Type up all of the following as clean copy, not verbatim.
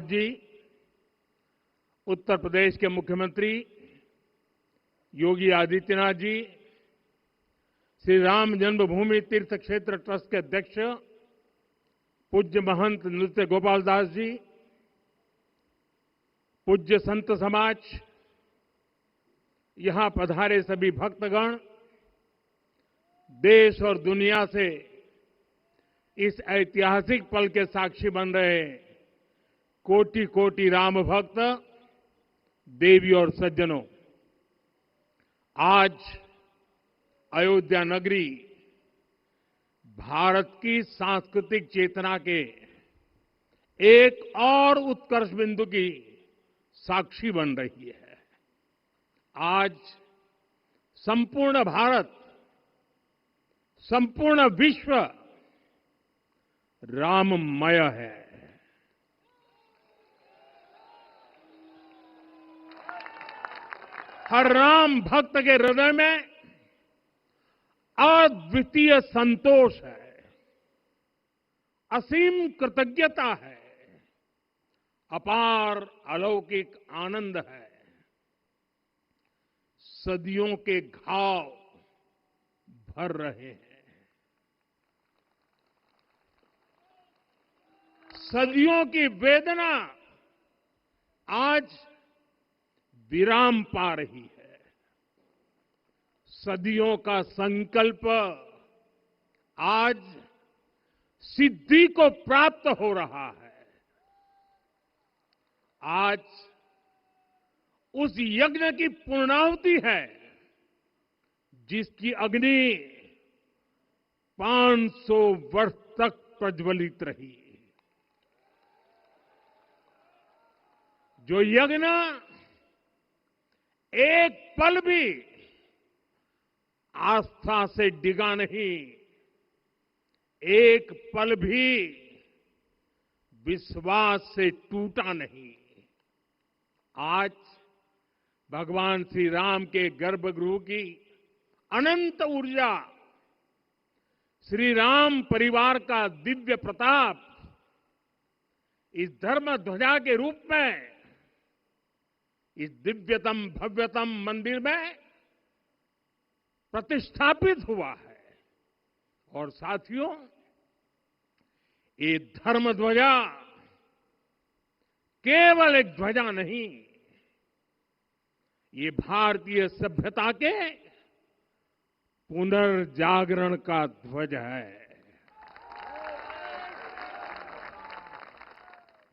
जी, उत्तर प्रदेश के मुख्यमंत्री योगी आदित्यनाथ जी, श्री राम जन्मभूमि तीर्थ क्षेत्र ट्रस्ट के अध्यक्ष पूज्य महंत नृत्य गोपाल दास जी, पूज्य संत समाज, यहां पधारे सभी भक्तगण, देश और दुनिया से इस ऐतिहासिक पल के साक्षी बन रहे कोटि कोटि राम भक्त, देवी और सज्जनों, आज अयोध्या नगरी भारत की सांस्कृतिक चेतना के एक और उत्कर्ष बिंदु की साक्षी बन रही है। आज संपूर्ण भारत, संपूर्ण विश्व राममय है। हर राम भक्त के हृदय में अद्वितीय संतोष है, असीम कृतज्ञता है, अपार अलौकिक आनंद है। सदियों के घाव भर रहे हैं, सदियों की वेदना आज विराम पा रही है। सदियों का संकल्प आज सिद्धि को प्राप्त हो रहा है। आज उस यज्ञ की पूर्णाहुति है जिसकी अग्नि 500 वर्ष तक प्रज्वलित रही। जो यज्ञ एक पल भी आस्था से डिगा नहीं, एक पल भी विश्वास से टूटा नहीं। आज भगवान श्री राम के गर्भगृह की अनंत ऊर्जा, श्री राम परिवार का दिव्य प्रताप इस धर्म ध्वजा के रूप में इस दिव्यतम भव्यतम मंदिर में प्रतिष्ठापित हुआ है। और साथियों, ये धर्म ध्वजा केवल एक ध्वजा नहीं, ये भारतीय सभ्यता के पुनर्जागरण का ध्वज है।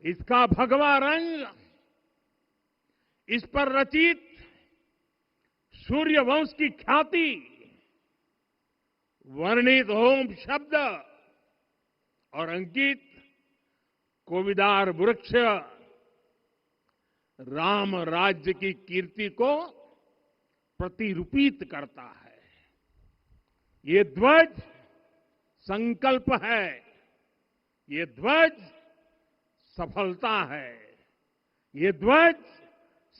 इसका भगवा रंग, इस पर रचित सूर्य वंश की ख्याति, वर्णित ओम शब्द और अंकित कोविदार वृक्ष राम राज्य की कीर्ति को प्रतिरूपित करता है। ये ध्वज संकल्प है, ये ध्वज सफलता है, ये ध्वज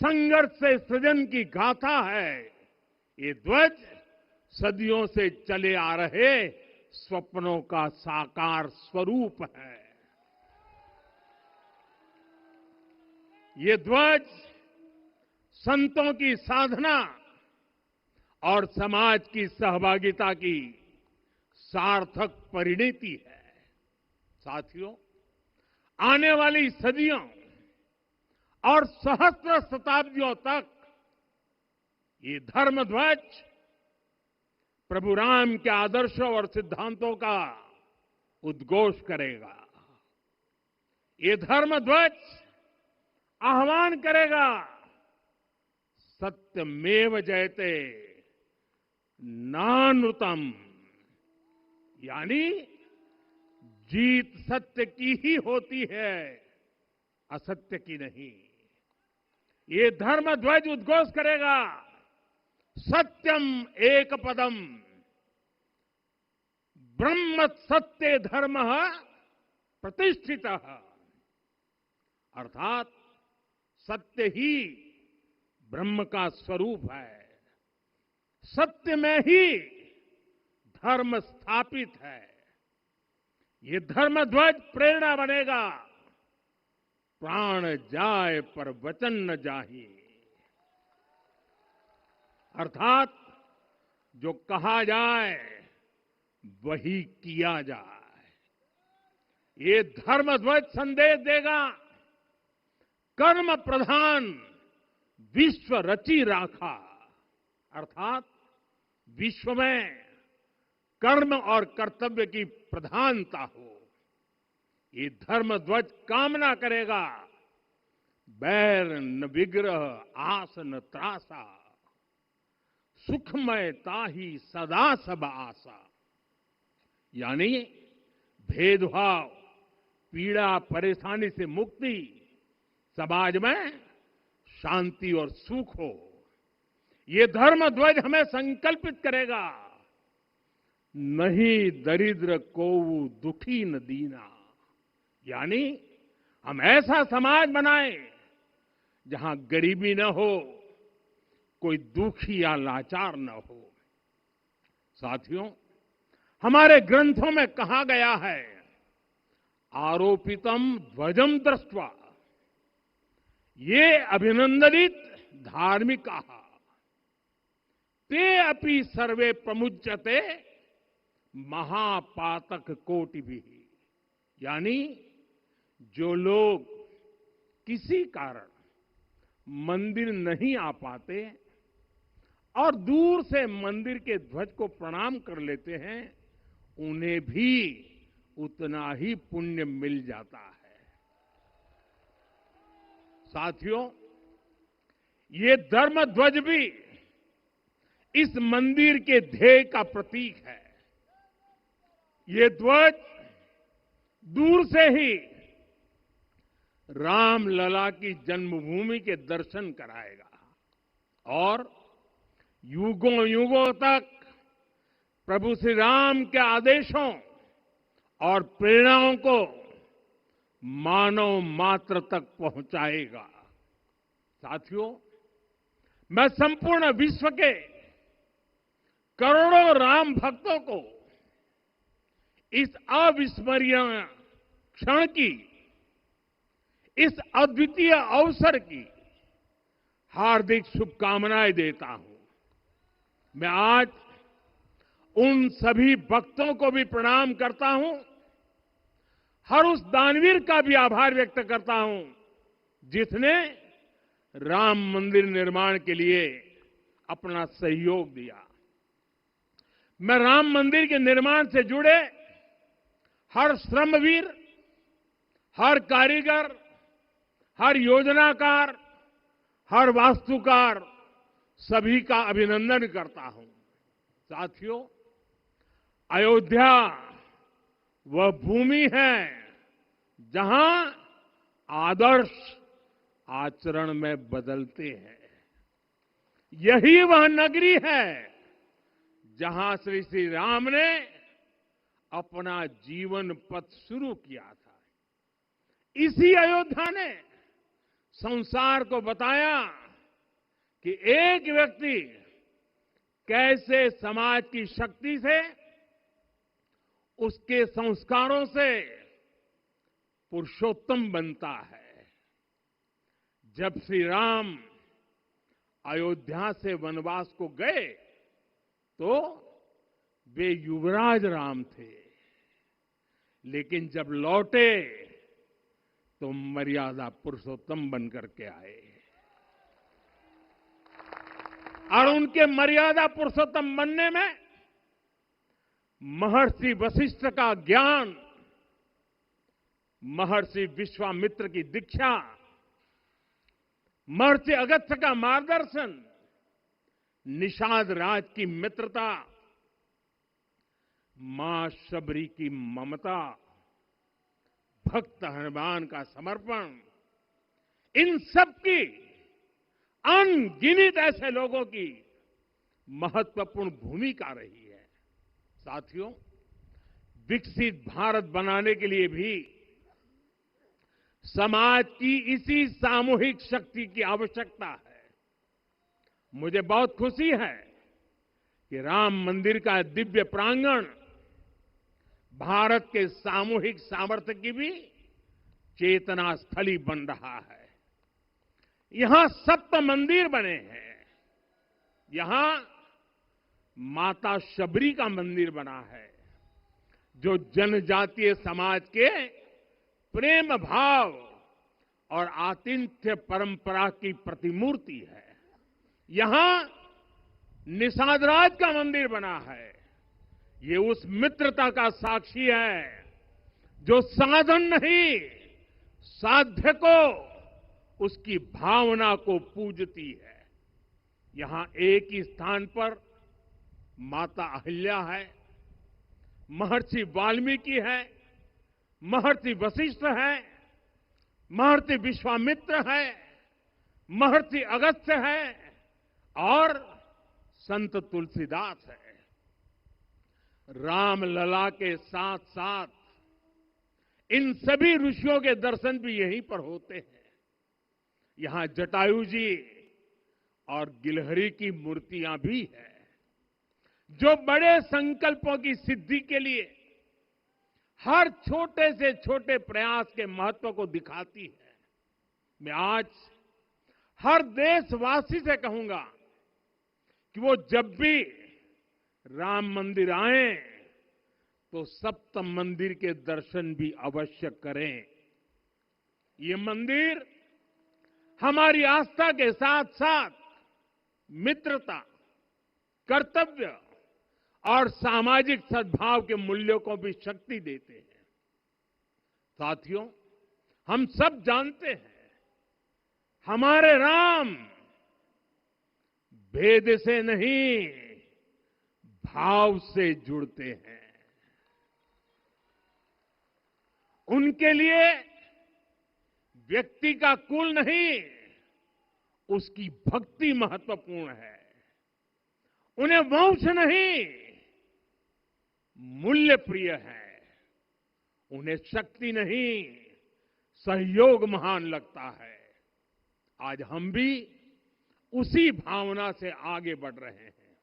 संघर्ष से सृजन की गाथा है, ये ध्वज सदियों से चले आ रहे स्वप्नों का साकार स्वरूप है। ये ध्वज संतों की साधना और समाज की सहभागिता की सार्थक परिणति है। साथियों, आने वाली सदियों और सहस्त्र शताब्दियों तक ये धर्म ध्वज प्रभु राम के आदर्शों और सिद्धांतों का उद्घोष करेगा। ये धर्म ध्वज आह्वान करेगा, सत्यमेव जयते नानृतम, यानी जीत सत्य की ही होती है, असत्य की नहीं। ये धर्म ध्वज उद्घोष करेगा, सत्यम एक पदम ब्रह्म सत्य धर्म प्रतिष्ठित, अर्थात सत्य ही ब्रह्म का स्वरूप है, सत्य में ही धर्म स्थापित है। ये धर्म ध्वज प्रेरणा बनेगा प्राण जाए पर वचन न जाही। अर्थात जो कहा जाए वही किया जाए। ये धर्म ध्वज संदेश देगा, कर्म प्रधान विश्व रची राखा। अर्थात विश्व में कर्म और कर्तव्य की प्रधानता हो, ये धर्म ध्वज कामना करेगा। बैर न विग्रह आस न त्रासा, सुखमय ताही सदा सब आशा। यानी भेदभाव, पीड़ा, परेशानी से मुक्ति, समाज में शांति और सुख हो, ये धर्म ध्वज हमें संकल्पित करेगा। नहीं दरिद्र को दुखी न दीना, यानी हम ऐसा समाज बनाएं जहां गरीबी न हो, कोई दुखी या लाचार न हो। साथियों, हमारे ग्रंथों में कहा गया है, आरोपितम ध्वजम दृष्ट्वा ये अभिनंदनित धार्मिका ते अपि सर्वे प्रमुच्यते महापातक कोटि भी। यानी जो लोग किसी कारण मंदिर नहीं आ पाते और दूर से मंदिर के ध्वज को प्रणाम कर लेते हैं, उन्हें भी उतना ही पुण्य मिल जाता है। साथियों, ये धर्म ध्वज भी इस मंदिर के ध्येय का प्रतीक है। ये ध्वज दूर से ही रामलला की जन्मभूमि के दर्शन कराएगा और युगों युगों तक प्रभु श्री राम के आदेशों और प्रेरणाओं को मानव मात्र तक पहुंचाएगा। साथियों, मैं संपूर्ण विश्व के करोड़ों राम भक्तों को इस अविस्मरणीय क्षण की, इस अद्वितीय अवसर की हार्दिक शुभकामनाएं देता हूं। मैं आज उन सभी भक्तों को भी प्रणाम करता हूं, हर उस दानवीर का भी आभार व्यक्त करता हूं जिसने राम मंदिर निर्माण के लिए अपना सहयोग दिया। मैं राम मंदिर के निर्माण से जुड़े हर श्रमवीर, हर कारीगर, हर योजनाकार, हर वास्तुकार, सभी का अभिनंदन करता हूं। साथियों, अयोध्या वह भूमि है जहां आदर्श आचरण में बदलते हैं। यही वह नगरी है जहां श्री श्री राम ने अपना जीवन पथ शुरू किया था। इसी अयोध्या ने संसार को बताया कि एक व्यक्ति कैसे समाज की शक्ति से, उसके संस्कारों से पुरुषोत्तम बनता है। जब श्री राम अयोध्या से वनवास को गए तो वे युवराज राम थे, लेकिन जब लौटे तो मर्यादा पुरुषोत्तम बनकर के आए और उनके मर्यादा पुरुषोत्तम बनने में महर्षि वशिष्ठ का ज्ञान, महर्षि विश्वामित्र की दीक्षा, महर्षि अगस्त्य का मार्गदर्शन, निषाद राज की मित्रता, मां शबरी की ममता, भक्त हनुमान का समर्पण, इन सब की अनगिनत ऐसे लोगों की महत्वपूर्ण भूमिका रही है। साथियों, विकसित भारत बनाने के लिए भी समाज की इसी सामूहिक शक्ति की आवश्यकता है। मुझे बहुत खुशी है कि राम मंदिर का दिव्य प्रांगण भारत के सामूहिक सामर्थ्य की भी चेतना स्थली बन रहा है। यहां 7 मंदिर बने हैं। यहां माता शबरी का मंदिर बना है, जो जनजातीय समाज के प्रेम भाव और आतिथ्य परंपरा की प्रतिमूर्ति है। यहां निषादराज का मंदिर बना है। ये उस मित्रता का साक्षी है जो साधन नहीं, साध्य को, उसकी भावना को पूजती है। यहां एक ही स्थान पर माता अहिल्या है, महर्षि वाल्मीकि है, महर्षि वशिष्ठ है, महर्षि विश्वामित्र है, महर्षि अगस्त्य है और संत तुलसीदास है। रामलला के साथ साथ इन सभी ऋषियों के दर्शन भी यहीं पर होते हैं। यहां जटायु जी और गिलहरी की मूर्तियां भी हैं, जो बड़े संकल्पों की सिद्धि के लिए हर छोटे से छोटे प्रयास के महत्व को दिखाती है। मैं आज हर देशवासी से कहूंगा कि वो जब भी राम मंदिर आए तो सप्त मंदिर के दर्शन भी अवश्य करें। ये मंदिर हमारी आस्था के साथ साथ मित्रता, कर्तव्य और सामाजिक सद्भाव के मूल्यों को भी शक्ति देते हैं। साथियों, हम सब जानते हैं हमारे राम भेद से नहीं, भाव से जुड़ते हैं। उनके लिए व्यक्ति का कुल नहीं, उसकी भक्ति महत्वपूर्ण है। उन्हें वंश नहीं, मूल्य प्रिय है। उन्हें शक्ति नहीं, सहयोग महान लगता है। आज हम भी उसी भावना से आगे बढ़ रहे हैं।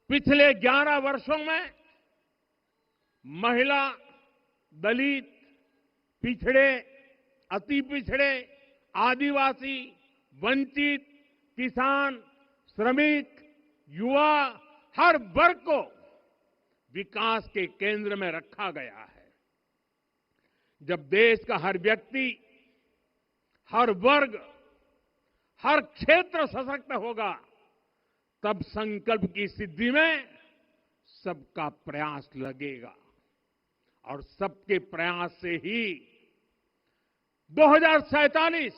पिछले 11 वर्षों में महिला, दलित, पिछड़े, अति पिछड़े, आदिवासी, वंचित, किसान, श्रमिक, युवा, हर वर्ग को विकास के केंद्र में रखा गया है। जब देश का हर व्यक्ति, हर वर्ग, हर क्षेत्र सशक्त होगा, तब संकल्प की सिद्धि में सबका प्रयास लगेगा और सबके प्रयास से ही 2047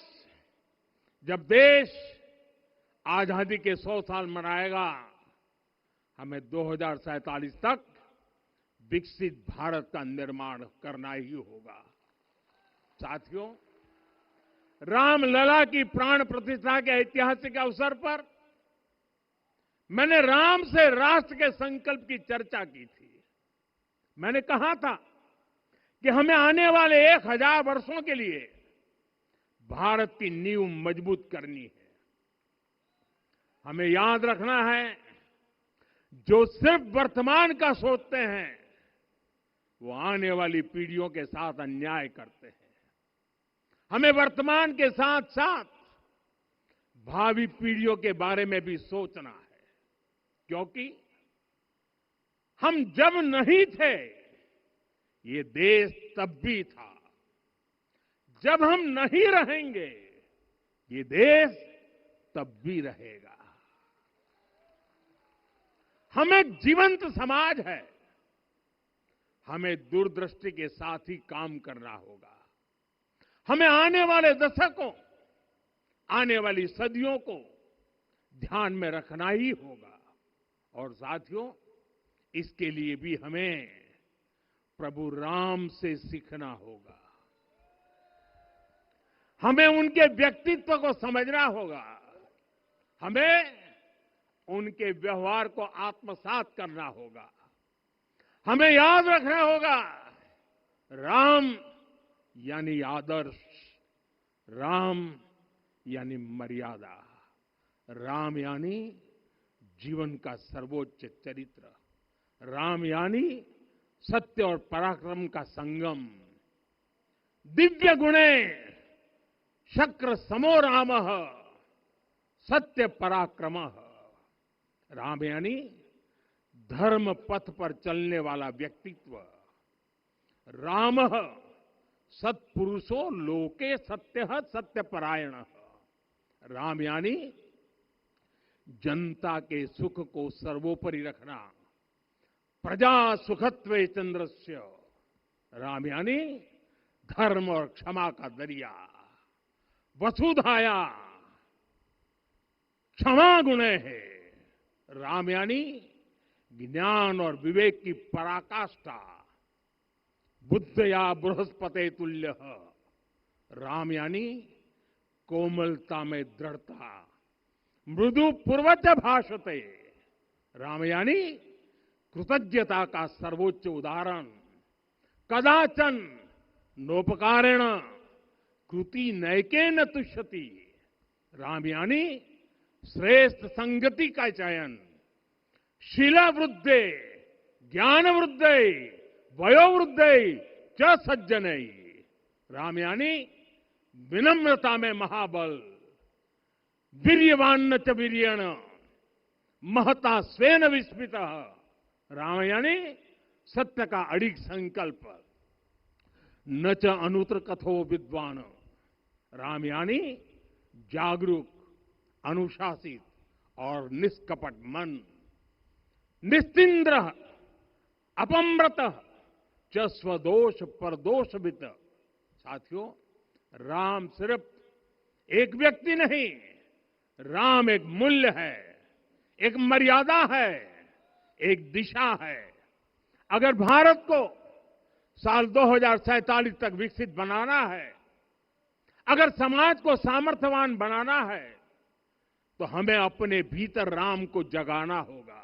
जब देश आजादी के 100 साल मनाएगा, हमें 2047 तक विकसित भारत का निर्माण करना ही होगा। साथियों, रामलला की प्राण प्रतिष्ठा के ऐतिहासिक अवसर पर मैंने राम से राष्ट्र के संकल्प की चर्चा की थी। मैंने कहा था कि हमें आने वाले 1000 वर्षों के लिए भारत की नींव मजबूत करनी है। हमें याद रखना है, जो सिर्फ वर्तमान का सोचते हैं वो आने वाली पीढ़ियों के साथ अन्याय करते हैं। हमें वर्तमान के साथ साथ भावी पीढ़ियों के बारे में भी सोचना है, क्योंकि हम जब नहीं थे ये देश तब भी था, जब हम नहीं रहेंगे ये देश तब भी रहेगा। हम एक जीवंत समाज है, हमें दूरदृष्टि के साथ ही काम करना होगा। हमें आने वाले दशकों, आने वाली सदियों को ध्यान में रखना ही होगा। और साथियों, इसके लिए भी हमें प्रभु राम से सीखना होगा। हमें उनके व्यक्तित्व को समझना होगा। हमें उनके व्यवहार को आत्मसात करना होगा। हमें याद रखना होगा, राम यानी आदर्श, राम यानी मर्यादा, राम यानी जीवन का सर्वोच्च चरित्र, राम यानी सत्य और पराक्रम का संगम। दिव्य गुणे शक्र समो राम सत्य पराक्रम। राम यानी धर्म पथ पर चलने वाला व्यक्तित्व। राम सत्पुरुषो लोके सत्य सत्यपरायण। राम यानी जनता के सुख को सर्वोपरि रखना। प्रजा सुखत्वे चंद्रस्य। राम यानी धर्म और क्षमा का दरिया। वसुधाया क्षमा गुणे है। राम यानी ज्ञान और विवेक की पराकाष्ठा। बुद्धया बृहस्पति तुल्य। राम यानी कोमलता में दृढ़ता। मृदु पूर्वज भाषते। राम यानी कृतज्ञता का सर्वोच्च उदाहरण। कदाचन नोपकारेण कृति नैकेन तुष्यति। राम यानी श्रेष्ठ संगति का चयन। शीला वृद्धे ज्ञान वृद्धे वयोवृद्धे च सज्जनै। राम यानी विनम्रता में महाबल। वीर्यवान च वीर्यण महता स्वेन विस्मित। राम यानी सत्य का अडिग संकल्प। न च अनुत्र कथो विद्वान। राम यानी जागरूक अनुशासित और निष्कपट मन। निस्तिंद्र अपम्रत च स्वदोष परदोषवित। साथियों, राम सिर्फ एक व्यक्ति नहीं, राम एक मूल्य है, एक मर्यादा है, एक दिशा है। अगर भारत को साल 2047 तक विकसित बनाना है, अगर समाज को सामर्थ्यवान बनाना है, तो हमें अपने भीतर राम को जगाना होगा।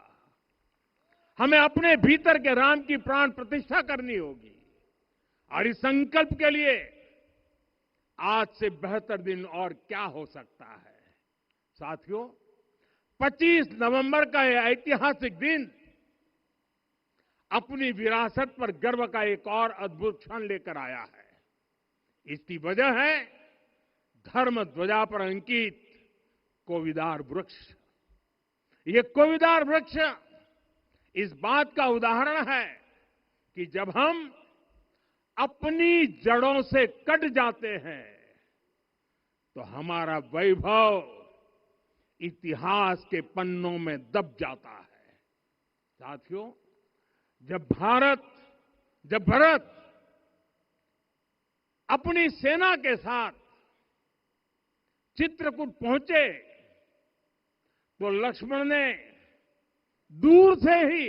हमें अपने भीतर के राम की प्राण प्रतिष्ठा करनी होगी। और इस संकल्प के लिए आज से बेहतर दिन और क्या हो सकता है। साथियों, 25 नवंबर का यह ऐतिहासिक दिन अपनी विरासत पर गर्व का एक और अद्भुत क्षण लेकर आया है। इसकी वजह है धर्म ध्वजा पर अंकित कोविदार वृक्ष। ये कोविदार वृक्ष इस बात का उदाहरण है कि जब हम अपनी जड़ों से कट जाते हैं तो हमारा वैभव इतिहास के पन्नों में दब जाता है। साथियों, जब भरत अपनी सेना के साथ चित्रकूट पहुंचे तो लक्ष्मण ने दूर से ही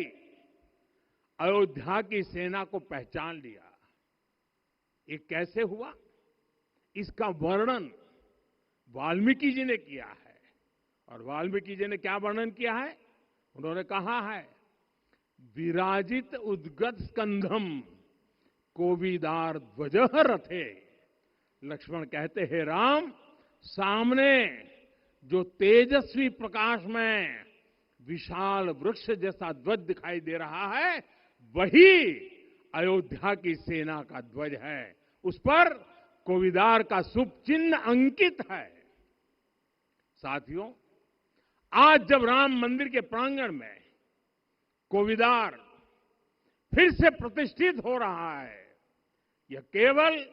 अयोध्या की सेना को पहचान लिया। ये कैसे हुआ, इसका वर्णन वाल्मीकि जी ने किया है। और वाल्मीकि जी ने क्या वर्णन किया है? उन्होंने कहा है, विराजित उद्गत स्कंधम कोविदार ध्वज रथे। लक्ष्मण कहते हैं, राम, सामने जो तेजस्वी प्रकाश में विशाल वृक्ष जैसा ध्वज दिखाई दे रहा है, वही अयोध्या की सेना का ध्वज है। उस पर कोविदार का शुभ चिन्ह अंकित है। साथियों, आज जब राम मंदिर के प्रांगण में कोविदार फिर से प्रतिष्ठित हो रहा है, यह केवल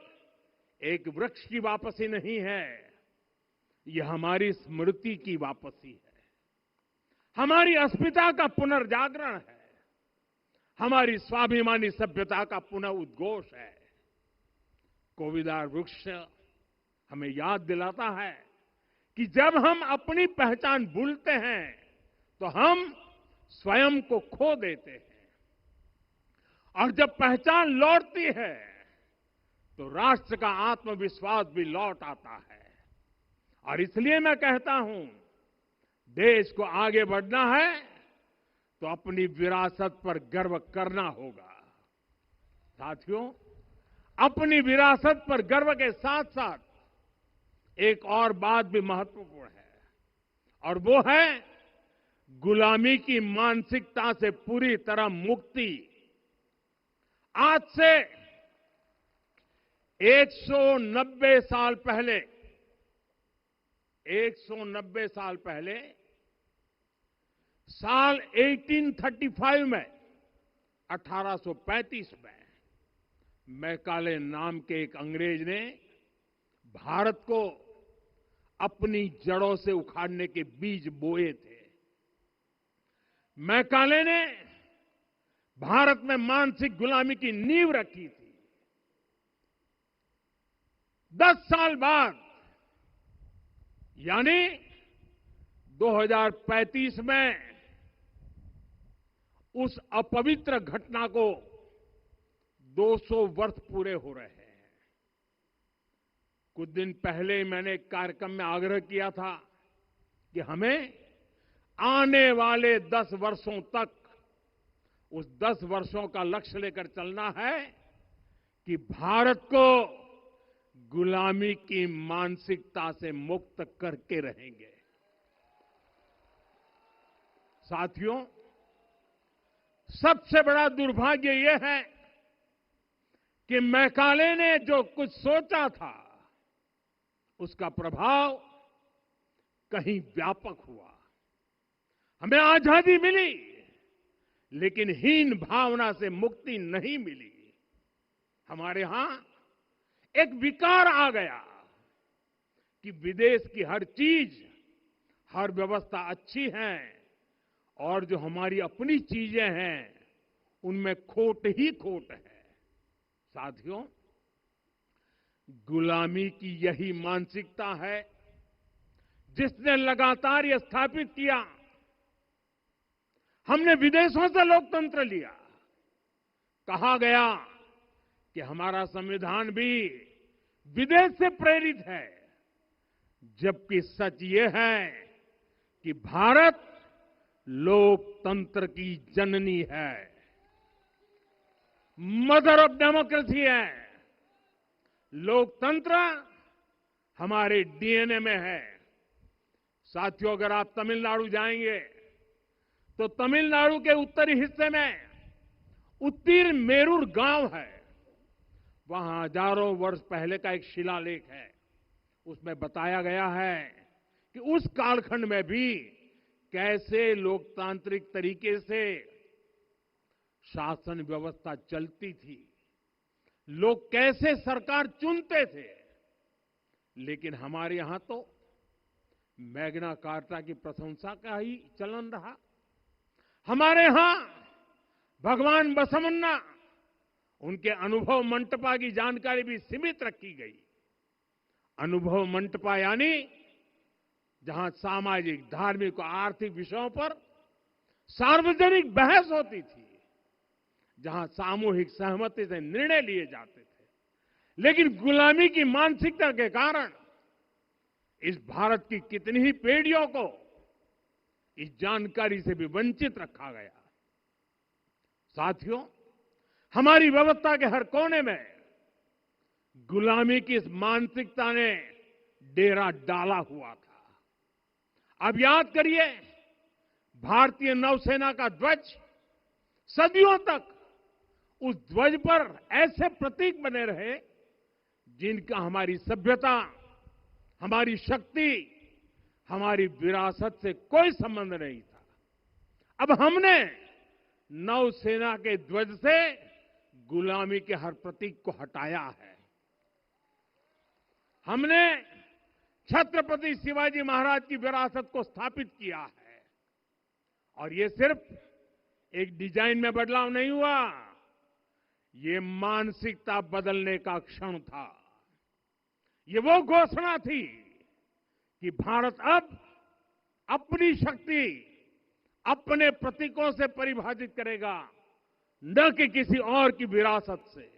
एक वृक्ष की वापसी नहीं है, यह हमारी स्मृति की वापसी है, हमारी अस्मिता का पुनर्जागरण है, हमारी स्वाभिमानी सभ्यता का पुनः उद्घोष है। कोविदार वृक्ष हमें याद दिलाता है कि जब हम अपनी पहचान भूलते हैं तो हम स्वयं को खो देते हैं, और जब पहचान लौटती है तो राष्ट्र का आत्मविश्वास भी लौट आता है। और इसलिए मैं कहता हूं, देश को आगे बढ़ना है तो अपनी विरासत पर गर्व करना होगा। साथियों, अपनी विरासत पर गर्व के साथ साथ एक और बात भी महत्वपूर्ण है, और वो है गुलामी की मानसिकता से पूरी तरह मुक्ति। आज से 190 साल पहले 190 साल पहले साल 1835 में 1835 में मैकाले नाम के एक अंग्रेज ने भारत को अपनी जड़ों से उखाड़ने के बीज बोए थे। मैकाले ने भारत में मानसिक गुलामी की नींव रखी थी। 10 साल बाद यानी 2035 में उस अपवित्र घटना को 200 वर्ष पूरे हो रहे हैं। कुछ दिन पहले मैंने एक कार्यक्रम में आग्रह किया था कि हमें आने वाले 10 वर्षों तक उस 10 वर्षों का लक्ष्य लेकर चलना है कि भारत को गुलामी की मानसिकता से मुक्त करके रहेंगे। साथियों, सबसे बड़ा दुर्भाग्य यह है कि मैकाले ने जो कुछ सोचा था उसका प्रभाव कहीं व्यापक हुआ। हमें आजादी मिली, लेकिन हीन भावना से मुक्ति नहीं मिली। हमारे यहां एक विकार आ गया कि विदेश की हर चीज, हर व्यवस्था अच्छी है और जो हमारी अपनी चीजें हैं उनमें खोट ही खोट है। साथियों, गुलामी की यही मानसिकता है जिसने लगातार यह स्थापित किया। हमने विदेशों से लोकतंत्र लिया। कहा गया कि हमारा संविधान भी विदेश से प्रेरित है, जबकि सच ये है कि भारत लोकतंत्र की जननी है, मदर ऑफ डेमोक्रेसी है। लोकतंत्र हमारे डीएनए में है। साथियों, अगर आप तमिलनाडु जाएंगे तो तमिलनाडु के उत्तरी हिस्से में उत्तीर मेरूर गांव है। वहां हजारों वर्ष पहले का एक शिलालेख है। उसमें बताया गया है कि उस कालखंड में भी कैसे लोकतांत्रिक तरीके से शासन व्यवस्था चलती थी, लोग कैसे सरकार चुनते थे। लेकिन हमारे यहां तो मैग्ना कार्टा की प्रशंसा का ही चलन रहा। हमारे यहां भगवान बसवन्ना, उनके अनुभव मंटपा की जानकारी भी सीमित रखी गई। अनुभव मंटपा यानी जहां सामाजिक, धार्मिक और आर्थिक विषयों पर सार्वजनिक बहस होती थी, जहां सामूहिक सहमति से निर्णय लिए जाते थे। लेकिन गुलामी की मानसिकता के कारण इस भारत की कितनी ही पीढ़ियों को इस जानकारी से भी वंचित रखा गया। साथियों, हमारी व्यवस्था के हर कोने में गुलामी की इस मानसिकता ने डेरा डाला हुआ था। अब याद करिए, भारतीय नौसेना का ध्वज सदियों तक उस ध्वज पर ऐसे प्रतीक बने रहे जिनका हमारी सभ्यता, हमारी शक्ति, हमारी विरासत से कोई संबंध नहीं था। अब हमने नौसेना के ध्वज से गुलामी के हर प्रतीक को हटाया है। हमने छत्रपति शिवाजी महाराज की विरासत को स्थापित किया है। और ये सिर्फ एक डिजाइन में बदलाव नहीं हुआ, ये मानसिकता बदलने का क्षण था। ये वो घोषणा थी कि भारत अब अपनी शक्ति अपने प्रतीकों से परिभाषित करेगा, न कि किसी और की विरासत से।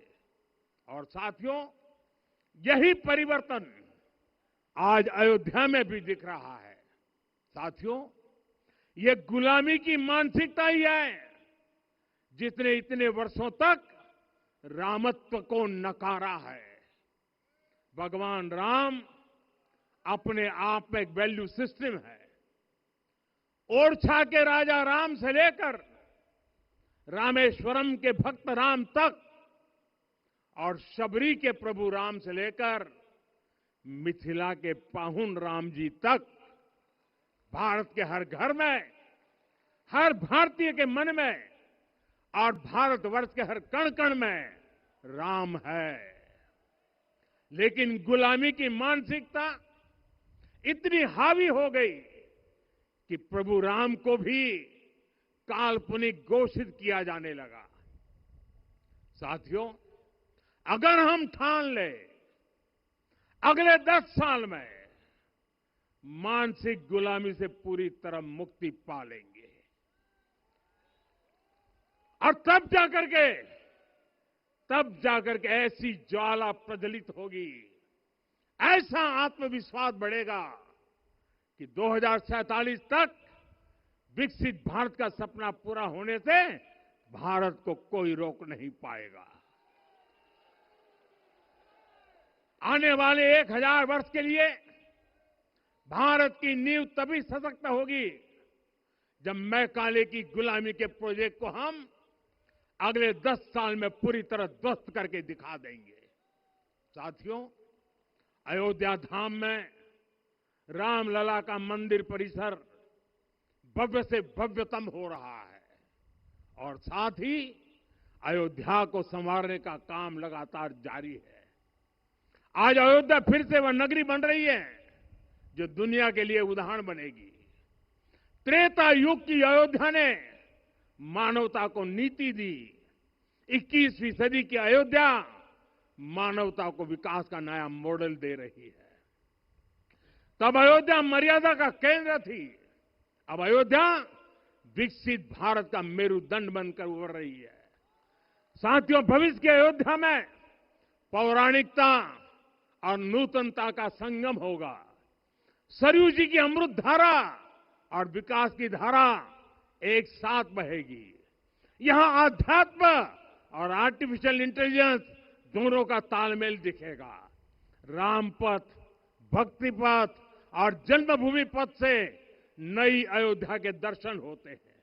और साथियों, यही परिवर्तन आज अयोध्या में भी दिख रहा है। साथियों, ये गुलामी की मानसिकता ही है जिसने इतने वर्षों तक रामत्व को नकारा है। भगवान राम अपने आप में एक वैल्यू सिस्टम है। ओरछा के राजा राम से लेकर रामेश्वरम के भक्त राम तक और शबरी के प्रभु राम से लेकर मिथिला के पाहुन राम जी तक भारत के हर घर में, हर भारतीय के मन में और भारतवर्ष के हर कण कण में राम है। लेकिन गुलामी की मानसिकता इतनी हावी हो गई कि प्रभु राम को भी काल्पनिक घोषित किया जाने लगा। साथियों, अगर हम ठान ले अगले 10 साल में मानसिक गुलामी से पूरी तरह मुक्ति पा लेंगे और तब जाकर के ऐसी ज्वाला प्रज्वलित होगी, ऐसा आत्मविश्वास बढ़ेगा कि 2047 तक विकसित भारत का सपना पूरा होने से भारत को कोई रोक नहीं पाएगा। आने वाले 1000 वर्ष के लिए भारत की नींव तभी सशक्त होगी जब मैकाले की गुलामी के प्रोजेक्ट को हम अगले 10 साल में पूरी तरह ध्वस्त करके दिखा देंगे। साथियों, अयोध्या धाम में रामलला का मंदिर परिसर भव्य से भव्यतम हो रहा है और साथ ही अयोध्या को संवारने का काम लगातार जारी है। आज अयोध्या फिर से वह नगरी बन रही है जो दुनिया के लिए उदाहरण बनेगी। त्रेता युग की अयोध्या ने मानवता को नीति दी। 21वीं सदी की अयोध्या मानवता को विकास का नया मॉडल दे रही है। तब अयोध्या मर्यादा का केंद्र थी, अब अयोध्या विकसित भारत का मेरुदंड बनकर उभर रही है। साथियों, भविष्य की अयोध्या में पौराणिकता और नूतनता का संगम होगा। सरयू जी की अमृत धारा और विकास की धारा एक साथ बहेगी। यहां आध्यात्म और आर्टिफिशियल इंटेलिजेंस दोनों का तालमेल दिखेगा। राम पथ, भक्ति पथ और जन्मभूमि पथ से नई अयोध्या के दर्शन होते हैं।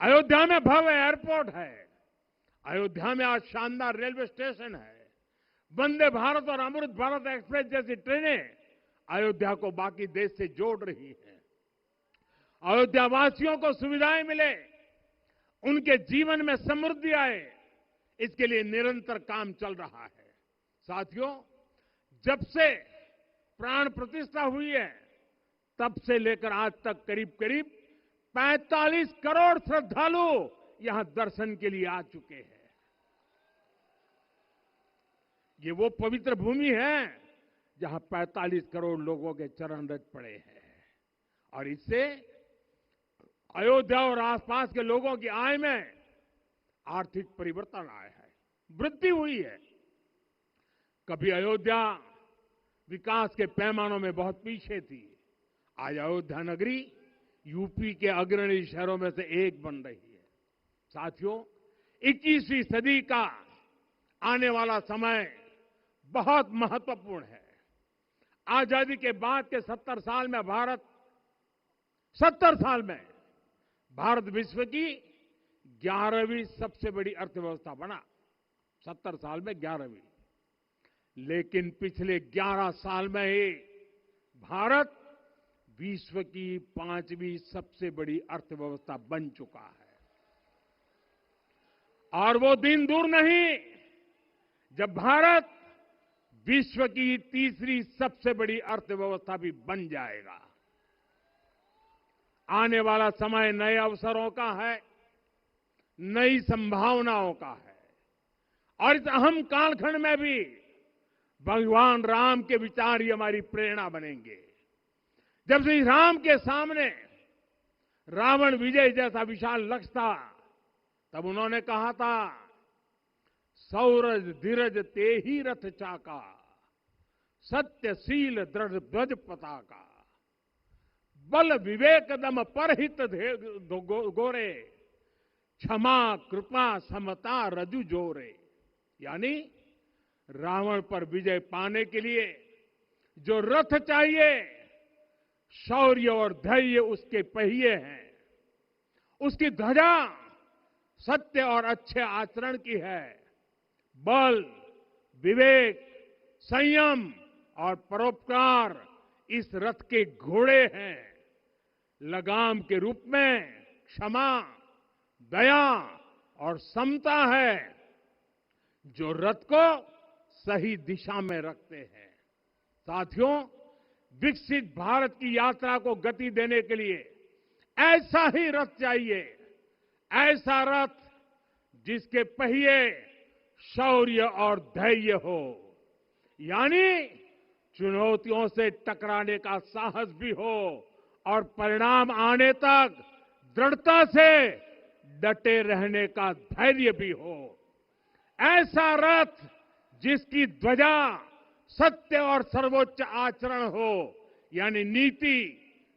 अयोध्या में भव्य एयरपोर्ट है। अयोध्या में आज शानदार रेलवे स्टेशन है। वंदे भारत और अमृत भारत एक्सप्रेस जैसी ट्रेनें अयोध्या को बाकी देश से जोड़ रही हैं। अयोध्या वासियों को सुविधाएं मिले, उनके जीवन में समृद्धि आए, इसके लिए निरंतर काम चल रहा है। साथियों, जब से प्राण प्रतिष्ठा हुई है तब से लेकर आज तक करीब करीब 45 करोड़ श्रद्धालु यहां दर्शन के लिए आ चुके हैं। ये वो पवित्र भूमि है जहां 45 करोड़ लोगों के चरण रज पड़े हैं और इससे अयोध्या और आसपास के लोगों की आय में आर्थिक परिवर्तन आया है, वृद्धि हुई है। कभी अयोध्या विकास के पैमानों में बहुत पीछे थी, आज अयोध्या नगरी यूपी के अग्रणी शहरों में से एक बन रही है। साथियों, 21वीं सदी का आने वाला समय बहुत महत्वपूर्ण है। आजादी के बाद के 70 साल में भारत विश्व की 11वीं सबसे बड़ी अर्थव्यवस्था बना। 70 साल में 11वीं। लेकिन पिछले 11 साल में ही भारत विश्व की 5वीं सबसे बड़ी अर्थव्यवस्था बन चुका है। और वो दिन दूर नहीं जब भारत विश्व की 3री सबसे बड़ी अर्थव्यवस्था भी बन जाएगा। आने वाला समय नए अवसरों का है, नई संभावनाओं का है और इस अहम कालखंड में भी भगवान राम के विचार ही हमारी प्रेरणा बनेंगे। जब श्री राम के सामने रावण विजय जैसा विशाल लक्ष्य था, तब उन्होंने कहा था, सौरज धीरज ते ही रथ चाका, सत्यशील दृढ़ ध्वज पताका, बल विवेक दम परहित गोरे, क्षमा कृपा समता रजु जोरे। यानी रावण पर विजय पाने के लिए जो रथ चाहिए, शौर्य और धैर्य उसके पहिए हैं, उसकी ध्वजा सत्य और अच्छे आचरण की है, बल विवेक, संयम और परोपकार इस रथ के घोड़े हैं। लगाम के रूप में क्षमा, दया और समता है जो रथ को सही दिशा में रखते हैं। साथियों, विकसित भारत की यात्रा को गति देने के लिए ऐसा ही रथ चाहिए, ऐसा रथ जिसके पहिए शौर्य और धैर्य हो, यानी चुनौतियों से टकराने का साहस भी हो और परिणाम आने तक दृढ़ता से डटे रहने का धैर्य भी हो। ऐसा रथ जिसकी ध्वजा सत्य और सर्वोच्च आचरण हो, यानी नीति,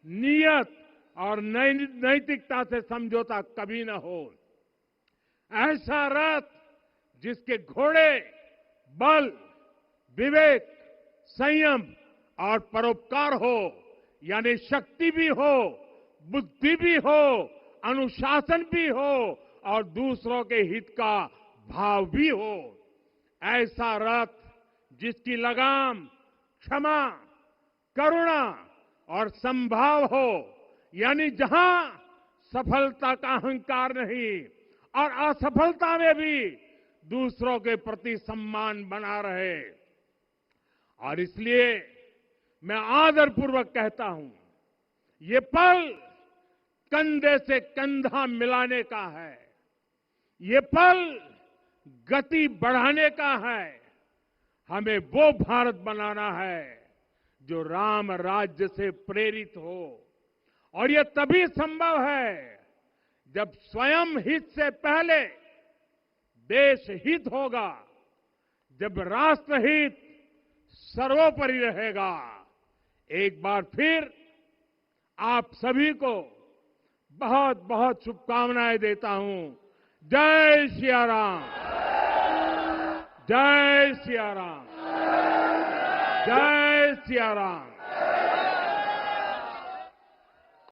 नियत और नैतिकता से समझौता कभी न हो। ऐसा रथ जिसके घोड़े बल, विवेक, संयम और परोपकार हो, यानी शक्ति भी हो, बुद्धि भी हो, अनुशासन भी हो और दूसरों के हित का भाव भी हो। ऐसा रथ जिसकी लगाम क्षमा, करुणा और संभाव हो, यानी जहां सफलता का अहंकार नहीं और असफलता में भी दूसरों के प्रति सम्मान बना रहे। और इसलिए मैं आदरपूर्वक कहता हूं, ये पल कंधे से कंधा मिलाने का है, ये पल गति बढ़ाने का है। हमें वो भारत बनाना है जो राम राज्य से प्रेरित हो, और ये तभी संभव है जब स्वयं हित से पहले देश हित होगा, जब राष्ट्रहित सर्वोपरि रहेगा। एक बार फिर आप सभी को बहुत बहुत शुभकामनाएं देता हूं। जय सिया राम, जय सिया राम, जय सिया राम।